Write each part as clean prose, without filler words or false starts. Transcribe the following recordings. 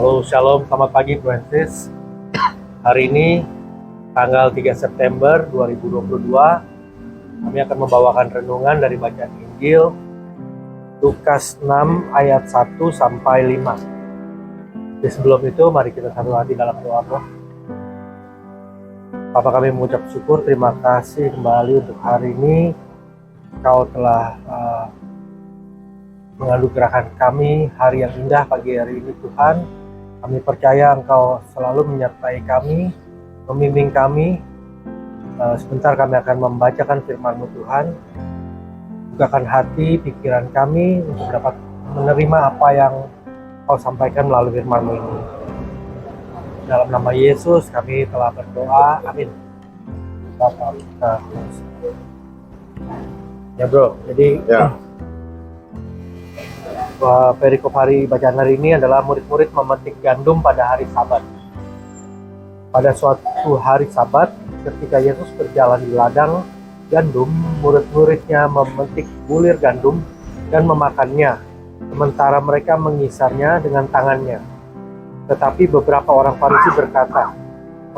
Halo, shalom, selamat pagi Bro and Sis. Hari ini tanggal 3 September 2022, kami akan membawakan renungan dari bacaan Injil Lukas 6 ayat 1 sampai 5. Di sebelum itu, mari kita satu hati dalam doa, Bro. Bapa, kami mengucap syukur, terima kasih kembali untuk hari ini. Kau telah menganugerahkan kami hari yang indah pagi hari ini, Tuhan. Kami percaya Engkau selalu menyertai kami, membimbing kami. Sebentar kami akan membacakan firman-Mu, Tuhan. Bukakan hati, pikiran kami untuk dapat menerima apa yang Kau sampaikan melalui firman-Mu ini. Dalam nama Yesus kami telah berdoa, amin. Bapak kita. Ya bro, jadi perikop hari bacaan hari ini adalah murid-murid memetik gandum pada hari Sabat. Pada suatu hari Sabat, ketika Yesus berjalan di ladang gandum, murid-muridnya memetik bulir gandum dan memakannya, sementara mereka mengisarnya dengan tangannya. Tetapi beberapa orang Farisi berkata,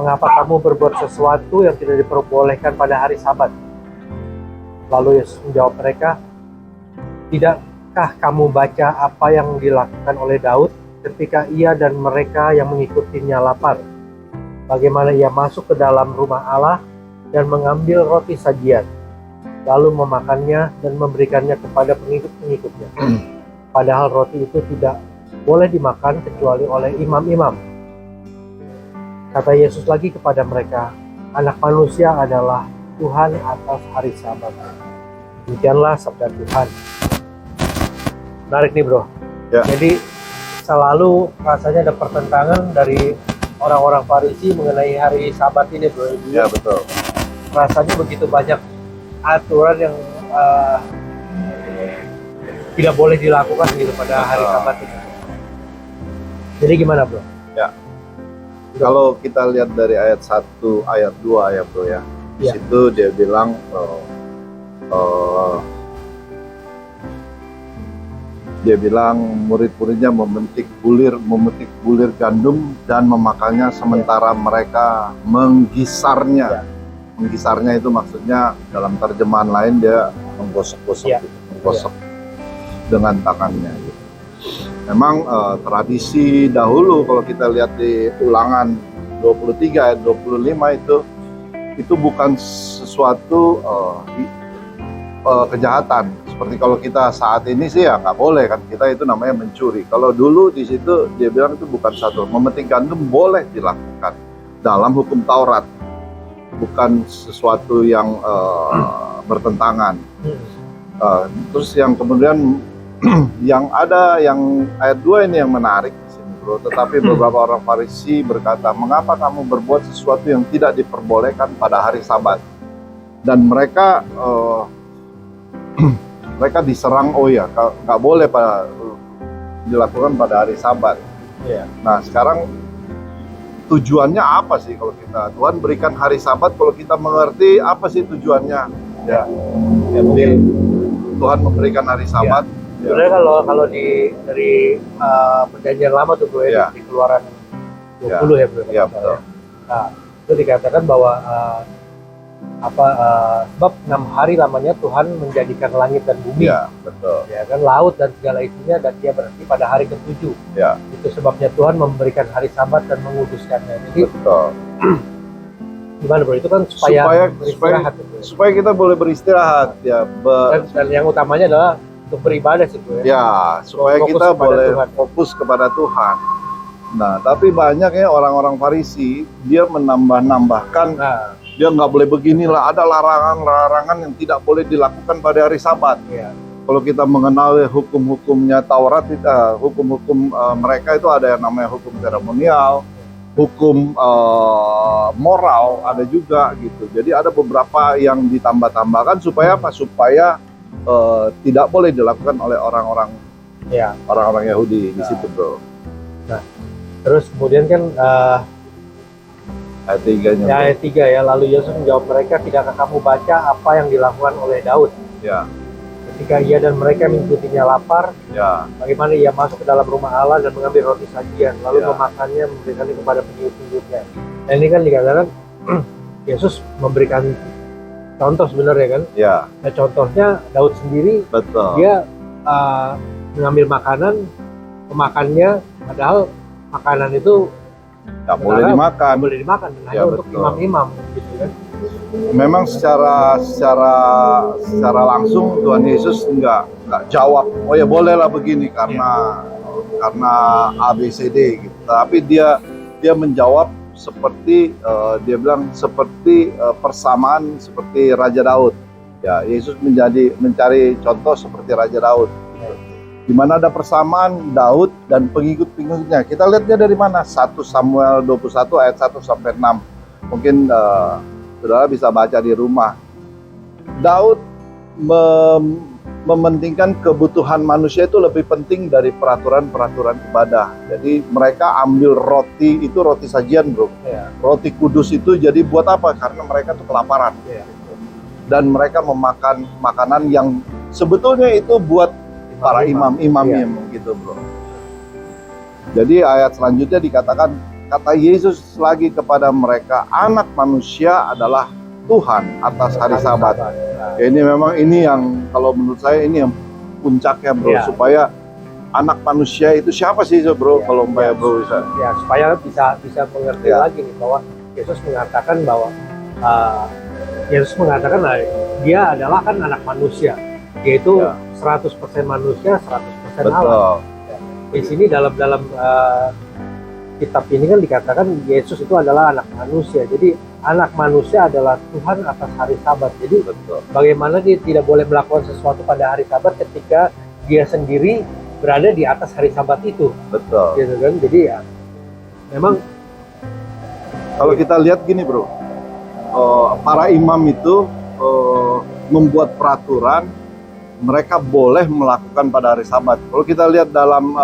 "Mengapa kamu berbuat sesuatu yang tidak diperbolehkan pada hari Sabat?" Lalu Yesus menjawab mereka, "Tidakkah kamu baca apa yang dilakukan oleh Daud ketika ia dan mereka yang mengikutinya lapar? Bagaimana ia masuk ke dalam rumah Allah dan mengambil roti sajian, lalu memakannya dan memberikannya kepada pengikut-pengikutnya. Padahal roti itu tidak boleh dimakan kecuali oleh imam-imam." Kata Yesus lagi kepada mereka, "Anak manusia adalah Tuhan atas hari Sabat." Demikianlah sabda Tuhan. Menarik nih bro. Ya. Jadi selalu rasanya ada pertentangan dari orang-orang Farisi mengenai hari Sabat ini bro. Ya betul. Rasanya begitu banyak aturan yang tidak boleh dilakukan gitu pada hari Sabat ini. Jadi gimana bro? Ya. Kalau kita lihat dari ayat 1, ayat 2 ya bro ya. Di Ya. situ dia bilang murid-muridnya memetik bulir gandum dan memakannya sementara mereka menggisarnya. Ya. Menggisarnya itu maksudnya dalam terjemahan lain dia menggosok-gosok Ya. gitu, menggosok dengan tangannya gitu. Memang tradisi dahulu kalau kita lihat di Ulangan 23 ayat 25 itu bukan sesuatu kejahatan. Seperti kalau kita saat ini sih ya nggak boleh kan, kita itu namanya mencuri. Kalau dulu di situ dia bilang itu bukan satu, memetik gandum boleh dilakukan dalam hukum Taurat, bukan sesuatu yang bertentangan. Terus yang kemudian yang ayat 2 ini yang menarik di sini bro. Tetapi beberapa orang Farisi berkata, "Mengapa kamu berbuat sesuatu yang tidak diperbolehkan pada hari Sabat?" Dan mereka mereka diserang, oh ya nggak boleh dilakukan pada hari Sabat. Ya. Nah sekarang tujuannya apa sih kalau Tuhan berikan hari Sabat, kalau kita mengerti apa sih tujuannya? Ya mungkin Tuhan memberikan hari Sabat. Sebenarnya kalau dari perjanjian lama tuh bro ya, di Keluaran 20 ya bro. Ya betul. Nah, itu dikatakan bahwa sebab 6 hari lamanya Tuhan menjadikan langit dan bumi. Ya betul. Ya kan, laut dan segala isinya, dan dia berhenti pada hari ke-7. Ya. Itu sebabnya Tuhan memberikan hari Sabat dan menguduskannya. Jadi betul. gimana bro? Itu kan supaya beristirahat. Supaya kita boleh beristirahat ya. Dan yang utamanya adalah untuk beribadah sih bro ya. Ya, supaya Fokus kita kepada boleh Tuhan. fokus kepada Tuhan. Nah, tapi banyak ya orang-orang Farisi, dia menambah-nambahkan, dia nggak boleh beginilah, ada larangan-larangan yang tidak boleh dilakukan pada hari Sabat. Ya. Kalau kita mengenal hukum-hukumnya Taurat, hukum-hukum mereka itu ada yang namanya hukum seremonial, hukum moral ada juga gitu. Jadi ada beberapa yang ditambah-tambahkan supaya apa? Supaya tidak boleh dilakukan oleh orang-orang Yahudi di situ bro. Nah, terus kemudian kan Ayat 3-nya. ya, ayat 3 ya, lalu Yesus menjawab mereka, "Tidakkah kamu baca apa yang dilakukan oleh Daud?" Ya. Ketika ia dan mereka mengikutinya lapar, Ya, bagaimana ia masuk ke dalam rumah Allah dan mengambil roti sajian, lalu Ya. memakannya, memberikannya kepada pengikut-pengikutnya. Dan ini kan dikatakan Yesus memberikan contoh sebenarnya kan. ya, Nah, contohnya Daud sendiri, betul. dia mengambil makanan, memakannya, padahal makanan itu Nggak boleh dimakan. boleh dimakan, dan hanya Ya, untuk betul. imam-imam gitu kan. Memang secara langsung Tuhan Yesus nggak jawab, oh ya bolehlah begini karena ABCD gitu. Tapi dia menjawab seperti dia bilang seperti persamaan seperti Raja Daud. Ya, Yesus mencari contoh seperti Raja Daud. Di mana ada persamaan Daud dan pengikut-pengikutnya. Kita lihatnya dari mana? 1 Samuel 21 ayat 1 sampai 6. Mungkin saudara bisa baca di rumah. Daud mementingkan kebutuhan manusia itu lebih penting dari peraturan-peraturan ibadah. Jadi mereka ambil roti, itu roti sajian bro. Ya. Roti kudus itu jadi buat apa? Karena mereka tuh kelaparan. Ya. Dan mereka memakan makanan yang sebetulnya itu buat para imam-imam gitu bro. Jadi ayat selanjutnya dikatakan, kata Yesus lagi kepada mereka, anak manusia adalah Tuhan atas hari Sabat. Nah, Ya, ini yang kalau menurut saya ini yang puncaknya bro, Ya. supaya anak manusia itu siapa sih bro? Ya, Kalau ya. bro bisa. ya supaya bisa mengerti Ya. lagi nih bahwa Yesus mengatakan bahwa dia adalah kan anak manusia, yaitu Ya. 100% manusia, 100% Allah. Betul. Di sini dalam kitab ini kan dikatakan Yesus itu adalah anak manusia. Jadi anak manusia adalah Tuhan atas hari Sabat. Jadi Betul. bagaimana dia tidak boleh melakukan sesuatu pada hari Sabat ketika dia sendiri berada di atas hari Sabat itu, Betul. gitu kan? Jadi ya memang Kalau kita lihat gini bro, para imam itu membuat peraturan, mereka boleh melakukan pada hari Sabat. Kalau kita lihat dalam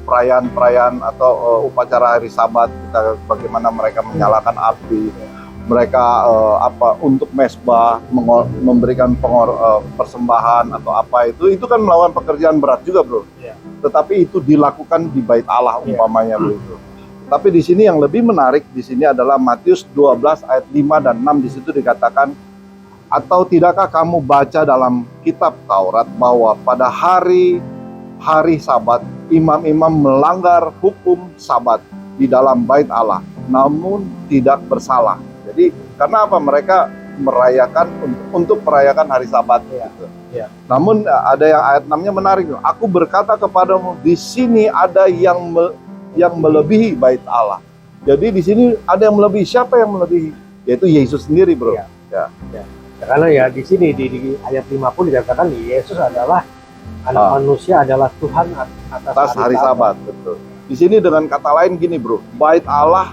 perayaan-perayaan atau upacara hari Sabat, kita bagaimana mereka menyalakan api, mereka untuk mesbah, memberikan persembahan atau apa itu kan melakukan pekerjaan berat juga bro. Ya. Tetapi itu dilakukan di Bait Allah Ya. umpamanya begitu. Tapi di sini yang lebih menarik di sini adalah Matius 12 ayat 5 dan 6. Di situ dikatakan, atau tidakkah kamu baca dalam kitab Taurat bahwa pada hari Sabat imam-imam melanggar hukum Sabat di dalam Bait Allah namun tidak bersalah. Jadi karena apa? Mereka merayakan untuk merayakan hari Sabat. Ya. Gitu. Ya. Namun ada yang ayat 6-nya menarik. Aku berkata kepadamu, di sini ada yang melebihi Bait Allah. Jadi di sini ada yang melebihi. Siapa yang melebihi? Yaitu Yesus sendiri, bro. Ya. Ya. Ya, karena ya di sini di ayat 50 dikatakan Yesus adalah anak manusia, adalah Tuhan atas hari Sabat, betul. Di sini dengan kata lain gini, bro. Bait Allah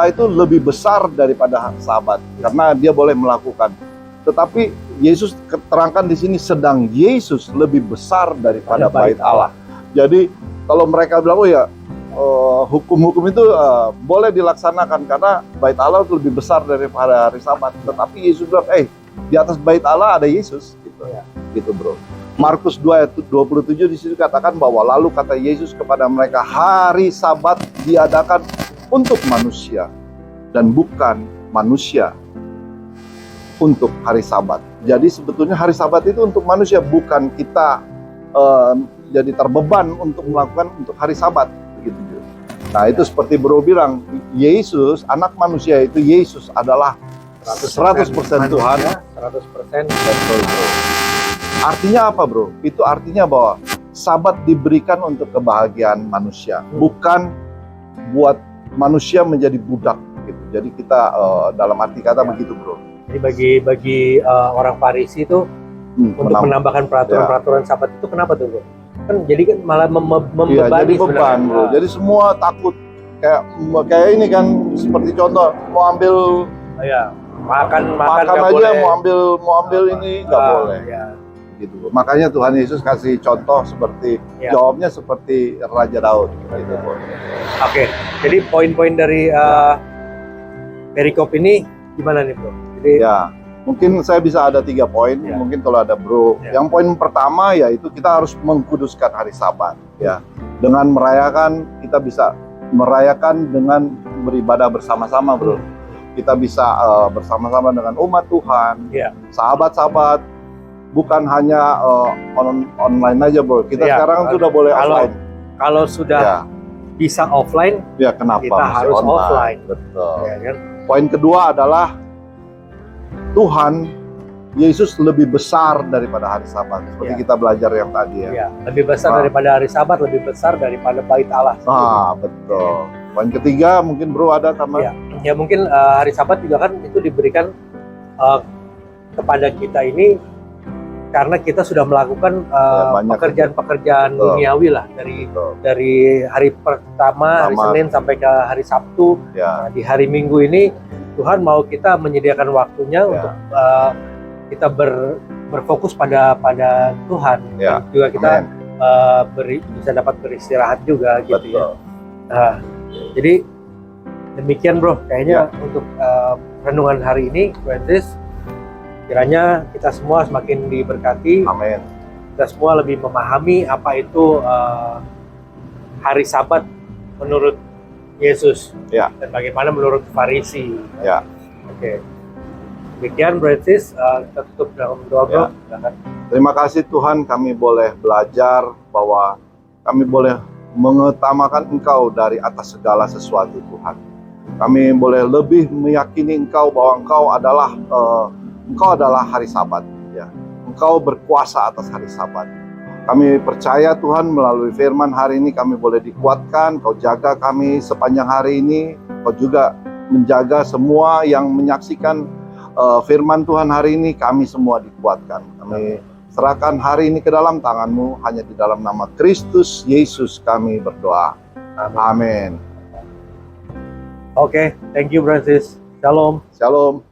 itu lebih besar daripada Sabat karena dia boleh melakukan. Tetapi Yesus terangkan di sini sedang Yesus lebih besar daripada Bait Allah. Jadi kalau mereka bilang, oh ya, hukum-hukum itu boleh dilaksanakan karena Bait Allah itu lebih besar daripada hari Sabat. Tetapi Yesus bilang, di atas Bait Allah ada Yesus, gitu, Ya. gitu bro. Markus 2 ayat 27 di situ katakan bahwa lalu kata Yesus kepada mereka, hari Sabat diadakan untuk manusia dan bukan manusia untuk hari Sabat. Jadi sebetulnya hari Sabat itu untuk manusia, bukan kita jadi terbeban untuk melakukan untuk hari Sabat. Begitu. Nah itu seperti bro bilang, Yesus, anak manusia itu Yesus adalah 100% Tuhan. 100%. Betul, bro. Artinya apa bro? Itu artinya bahwa Sabat diberikan untuk kebahagiaan manusia, bukan buat manusia menjadi budak gitu. Jadi kita dalam arti kata begitu bro. Jadi bagi orang Farisi itu untuk menambahkan peraturan-peraturan Sabat itu kenapa tuh bro? Kan jadi kan malah membebani. Iya, jadi beban bro. Jadi semua takut kayak ini kan, seperti contoh mau ambil makan aja boleh. mau ambil ini nggak boleh. Ya. Gitu. Makanya Tuhan Yesus kasih contoh seperti jawabnya seperti Raja Daud gitu. Oke. Jadi poin-poin dari perikop ini gimana nih bro? Jadi Mungkin saya bisa ada 3 poin, Ya. mungkin kalau ada bro. Ya. Yang poin pertama yaitu kita harus mengkuduskan hari Sabat, ya. Dengan merayakan, kita bisa merayakan dengan beribadah bersama-sama, bro. Kita bisa bersama-sama dengan umat Tuhan, Ya. sahabat-sahabat, bukan hanya online aja, bro. Kita Ya. sekarang sudah boleh offline. Kalau sudah Ya, bisa offline, ya kenapa kita masih harus online? offline. Betul. ya kan? Poin kedua adalah Tuhan Yesus lebih besar daripada hari Sabat. Seperti Ya. kita belajar yang tadi ya. Ya, lebih besar daripada hari Sabat, lebih besar daripada bait Allah. Betul. Poin ketiga mungkin bro ada tambah. Ya, ya mungkin hari Sabat juga kan itu diberikan kepada kita ini karena kita sudah melakukan banyak pekerjaan-pekerjaan Betul. duniawi lah Betul. dari hari pertama, hari Senin sampai ke hari Sabtu. Ya, Nah, di hari Minggu ini Tuhan mau kita menyediakan waktunya untuk kita berfokus pada Tuhan. Ya. Dan juga kita amin. bisa dapat beristirahat juga gitu ya. Betul. Nah, jadi demikian bro, kayaknya untuk renungan hari ini, Francis, kiranya kita semua semakin diberkati, Amin. kita semua lebih memahami apa itu hari Sabat menurut Yesus, Ya. dan bagaimana menurut Farisi. Ya. Oke, demikian Francis, kita tutup dalam doa bro. Ya. Silakan. Terima kasih Tuhan, kami boleh belajar bahwa kami boleh mengutamakan Engkau dari atas segala sesuatu Tuhan. Kami boleh lebih meyakini Engkau bahwa Engkau adalah hari Sabat, ya. Engkau berkuasa atas hari Sabat. Kami percaya Tuhan melalui firman hari ini kami boleh dikuatkan. Kau jaga kami sepanjang hari ini. Kau juga menjaga semua yang menyaksikan firman Tuhan hari ini. Kami semua dikuatkan. Kami serahkan hari ini ke dalam tangan-Mu. Hanya di dalam nama Kristus Yesus kami berdoa. Amin. Oke, thank you Francis. Shalom. Shalom.